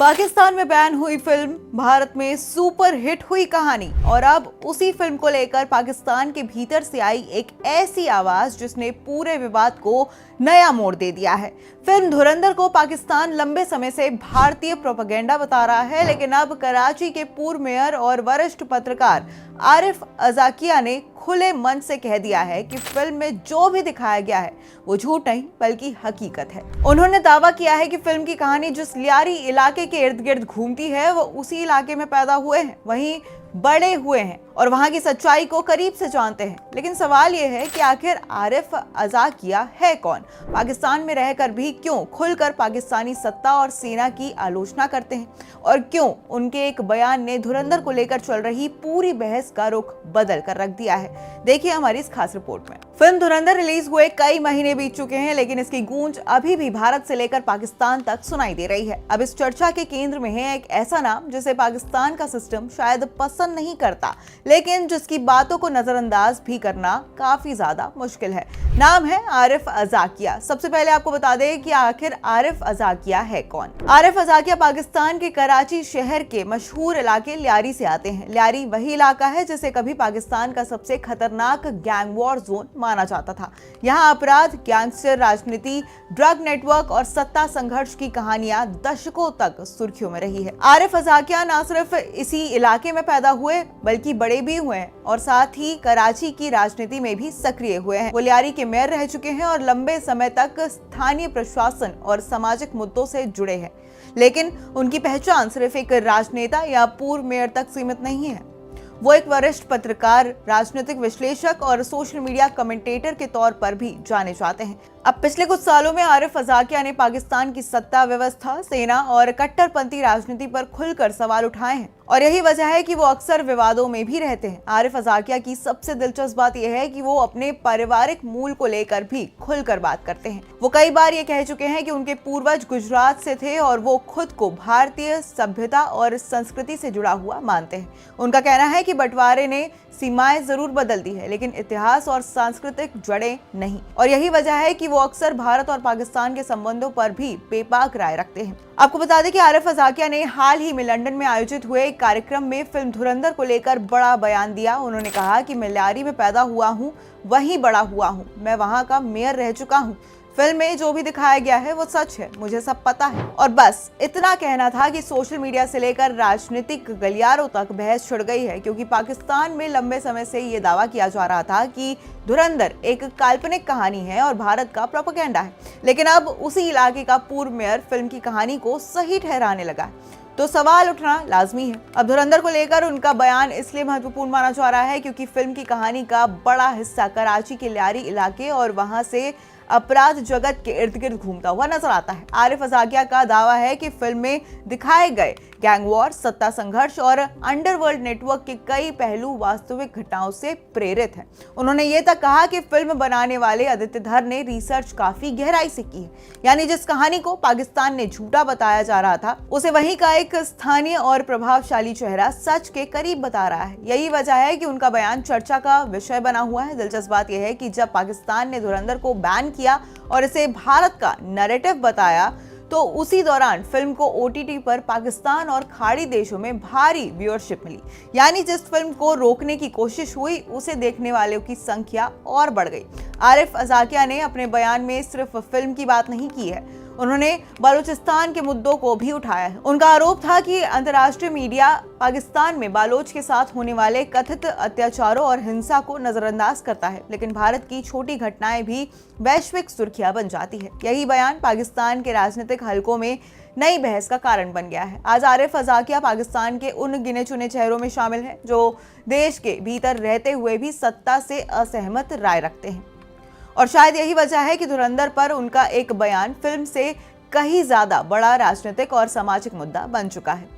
पाकिस्तान में बैन हुई फिल्म भारत में सुपर हिट हुई कहानी और अब उसी फिल्म को लेकर पाकिस्तान के भीतर से आई एक ऐसी आवाज जिसने पूरे विवाद को नया मोड़ दे दिया है। फिल्म धुरंधर को पाकिस्तान लंबे समय से भारतीय प्रोपेगेंडा बता रहा है, लेकिन अब कराची के पूर्व मेयर और वरिष्ठ पत्रकार आरिफ अजाकिया ने खुले मन से कह दिया है कि फिल्म में जो भी दिखाया गया है वो झूठ नहीं बल्कि हकीकत है। उन्होंने दावा किया है कि फिल्म की कहानी जिस लियारी इलाके के इर्द गिर्द घूमती है वो उसी इलाके में पैदा हुए हैं, वहीं बड़े हुए हैं और वहां की सच्चाई को करीब से जानते हैं। लेकिन सवाल यह है कि आखिर आरिफ अजाकिया है कौन? पाकिस्तान में रहकर भी क्यों खुलकर पाकिस्तानी सत्ता और सेना की आलोचना करते हैं और क्यों उनके एक बयान ने धुरंधर को लेकर चल रही पूरी बहस का रुख बदल कर रख दिया है? देखिए हमारी इस खास रिपोर्ट में। फिल्म धुरंधर रिलीज हुए कई महीने बीत चुके हैं, लेकिन इसकी गूंज अभी भी भारत से लेकर पाकिस्तान तक सुनाई दे रही है। अब इस चर्चा के केंद्र में है एक ऐसा नाम जिसे पाकिस्तान का सिस्टम शायद पसंद नहीं करता, लेकिन जिसकी बातों को नजरअंदाज भी करना काफी ज्यादा मुश्किल है। नाम है आरिफ अजाकिया। सबसे पहले आपको बता दें कि आखिर आरिफ अजाकिया है कौन। आरिफ अजाकिया पाकिस्तान के कराची शहर के मशहूर इलाके लियारी से आते हैं। लियारी वही इलाका है जिसे कभी पाकिस्तान का सबसे खतरनाक गैंग वॉर जोन माना जाता था। यहाँ अपराध, गैंगस्टर राजनीति, ड्रग नेटवर्क और सत्ता संघर्ष की कहानियां दशकों तक सुर्खियों में रही है। आरिफ अजाकिया न सिर्फ इसी इलाके में पैदा हुए बल्कि बड़े भी हुए हैं और साथ ही कराची की राजनीति में भी सक्रिय हुए हैं। वो लियारी के मेयर रह चुके हैं और लंबे समय तक स्थानीय प्रशासन और सामाजिक मुद्दों से जुड़े हैं। लेकिन उनकी पहचान सिर्फ एक राजनेता या पूर्व मेयर तक सीमित नहीं है। वो एक वरिष्ठ पत्रकार, राजनीतिक विश्लेषक और सोशल मीडिया कमेंटेटर के तौर पर भी जाने जाते हैं। अब पिछले कुछ सालों में आरिफ अजाकिया ने पाकिस्तान की सत्ता व्यवस्था, सेना और कट्टरपंथी राजनीति पर खुलकर सवाल उठाए हैं और यही वजह है कि वो अक्सर विवादों में भी रहते हैं। आरिफ अजाकिया की सबसे दिलचस्प बात यह है कि वो अपने पारिवारिक मूल को लेकर भी खुलकर बात करते हैं। वो कई बार ये कह चुके हैं कि उनके पूर्वज गुजरात से थे और वो खुद को भारतीय सभ्यता और संस्कृति से जुड़ा हुआ मानते हैं। उनका कहना है कि बंटवारे ने सीमाएं जरूर बदल दी है, लेकिन इतिहास और सांस्कृतिक जड़ें नहीं। और यही वजह है कि वो अक्सर भारत और पाकिस्तान के संबंधों पर भी बेबाक राय रखते हैं। आपको बता दें कि आरिफ अजाकिया ने हाल ही में लंदन में आयोजित हुए एक कार्यक्रम में फिल्म धुरंधर को लेकर बड़ा बयान दिया। उन्होंने कहा कि मैं लियारी में पैदा हुआ हूँ, वहीं बड़ा हुआ हूँ, मैं वहाँ का मेयर रह चुका हूँ। फिल्म में जो भी दिखाया गया है वो सच है, मुझे सब पता है। और बस इतना कहना था कि सोशल मीडिया से लेकर राजनीतिक गलियारों तक बहस छिड़ गई है, क्योंकि पाकिस्तान में लंबे समय से ये दावा किया जा रहा था कि धुरंधर एक काल्पनिक कहानी है और भारत का प्रोपेगेंडा है। लेकिन अब उसी इलाके का पूर्व मेयर फिल्म की कहानी को सही ठहराने लगा है, तो सवाल उठना लाजमी है। अब धुरंधर को लेकर उनका बयान इसलिए महत्वपूर्ण माना जा रहा है क्योंकि फिल्म की कहानी का बड़ा हिस्सा कराची के लियारी इलाके और वहां से अपराध जगत के इर्द गिर्द घूमता हुआ नजर आता है। आरिफ अजाकिया का दावा है कि फिल्म में दिखाए गए गैंग वॉर, सत्ता संघर्ष और अंडरवर्ल्ड नेटवर्क के कई पहलू वास्तविक घटनाओं से प्रेरित हैं। उन्होंने ये तक कहा कि फिल्म बनाने वाले आदित्य धर ने रिसर्च काफी गहराई से की है, यानी जिस कहानी को पाकिस्तान ने झूठा बताया जा रहा था उसे वहीं का एक स्थानीय और प्रभावशाली चेहरा सच के करीब बता रहा है। यही वजह है कि उनका बयान चर्चा का विषय बना हुआ है। दिलचस्प बात यह है कि जब पाकिस्तान ने धुरंधर को बैन किया और इसे भारत का नैरेटिव बताया तो उसी दौरान फिल्म को ओटीटी पर पाकिस्तान और खाड़ी देशों में भारी व्यूअरशिप मिली, यानी जिस फिल्म को रोकने की कोशिश हुई उसे देखने वालों की संख्या और बढ़ गई। आरिफ अजाकिया ने अपने बयान में सिर्फ फिल्म की बात नहीं की है, उन्होंने बलूचिस्तान के मुद्दों को भी उठाया है। उनका आरोप था कि अंतर्राष्ट्रीय मीडिया पाकिस्तान में बालोच के साथ होने वाले कथित अत्याचारों और हिंसा को नजरअंदाज करता है, लेकिन भारत की छोटी घटनाएं भी वैश्विक सुर्खियां बन जाती है। यही बयान पाकिस्तान के राजनीतिक हलकों में नई बहस का कारण बन गया है। आज आरिफ अजाकिया पाकिस्तान के उन गिने चुने चेहरों में शामिल हैं जो देश के भीतर रहते हुए भी सत्ता से असहमत राय रखते हैं और शायद यही वजह है कि धुरंधर पर उनका एक बयान फिल्म से कहीं ज्यादा बड़ा राजनीतिक और सामाजिक मुद्दा बन चुका है।